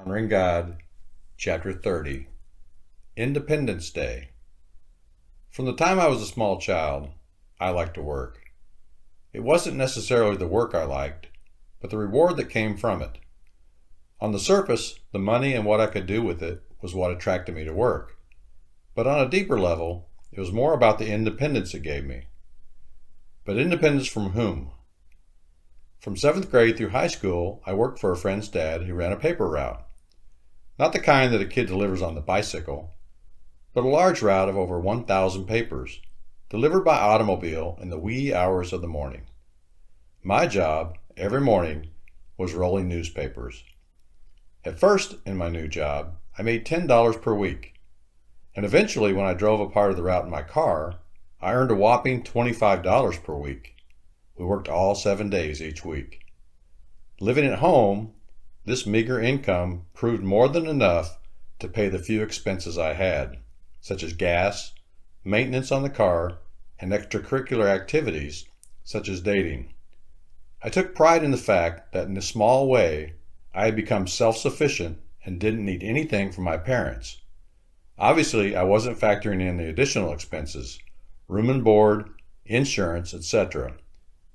Pondering God, Chapter 30, Independence Day. From the time I was a small child, I liked to work. It wasn't necessarily the work I liked, but the reward that came from it. On the surface, the money and what I could do with it was what attracted me to work. But on a deeper level, it was more about the independence it gave me. But independence from whom? From 7th grade through high school, I worked for a friend's dad who ran a paper route. Not the kind that a kid delivers on the bicycle, but a large route of over 1,000 papers, delivered by automobile in the wee hours of the morning. My job, every morning, was rolling newspapers. At first, in my new job, I made $10 per week, and eventually when I drove a part of the route in my car, I earned a whopping $25 per week. We worked all 7 days each week. Living at home, this meager income proved more than enough to pay the few expenses I had, such as gas, maintenance on the car, and extracurricular activities, such as dating. I took pride in the fact that in a small way, I had become self-sufficient and didn't need anything from my parents. Obviously, I wasn't factoring in the additional expenses, room and board, insurance, etc.,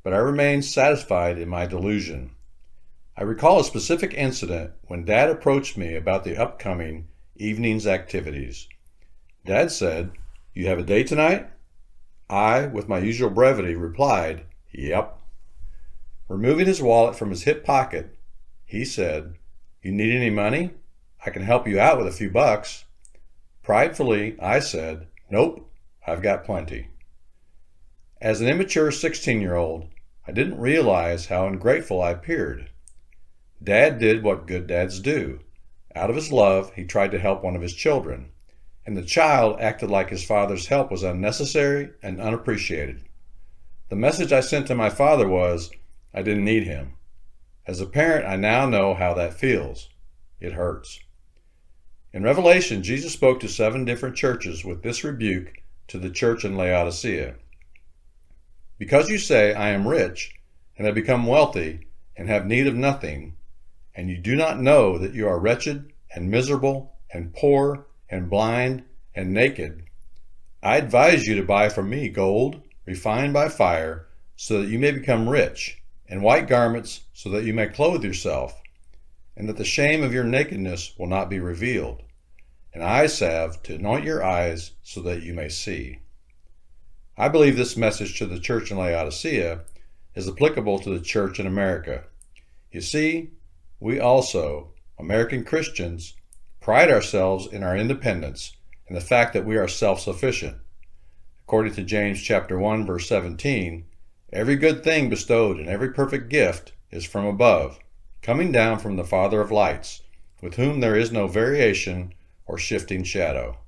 but I remained satisfied in my delusion. I recall a specific incident when Dad approached me about the upcoming evening's activities. Dad said, "You have a date tonight?" I, with my usual brevity, replied, "Yep." Removing his wallet from his hip pocket, he said, "You need any money? I can help you out with a few bucks." Pridefully, I said, "Nope, I've got plenty." As an immature 16-year-old, I didn't realize how ungrateful I appeared. Dad did what good dads do. Out of his love, he tried to help one of his children, and the child acted like his father's help was unnecessary and unappreciated. The message I sent to my father was, I didn't need him. As a parent, I now know how that feels. It hurts. In Revelation, Jesus spoke to 7 different churches with this rebuke to the church in Laodicea. Because you say, I am rich, and have become wealthy, and have need of nothing, and you do not know that you are wretched, and miserable, and poor, and blind, and naked, I advise you to buy from me gold, refined by fire, so that you may become rich, and white garments, so that you may clothe yourself, and that the shame of your nakedness will not be revealed, and eye salve to anoint your eyes, so that you may see. I believe this message to the church in Laodicea is applicable to the church in America. You see, we also, American Christians, pride ourselves in our independence and the fact that we are self-sufficient. According to James chapter 1, verse 17, every good thing bestowed and every perfect gift is from above, coming down from the Father of lights, with whom there is no variation or shifting shadow.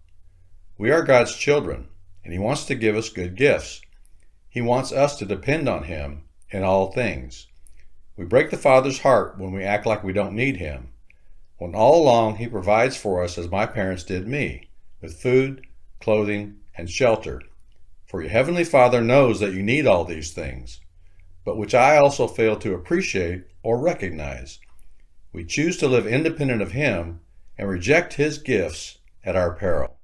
We are God's children, and He wants to give us good gifts. He wants us to depend on Him in all things. We break the Father's heart when we act like we don't need Him, when all along He provides for us as my parents did me, with food, clothing, and shelter. For your Heavenly Father knows that you need all these things, but which I also fail to appreciate or recognize. We choose to live independent of Him and reject His gifts at our peril.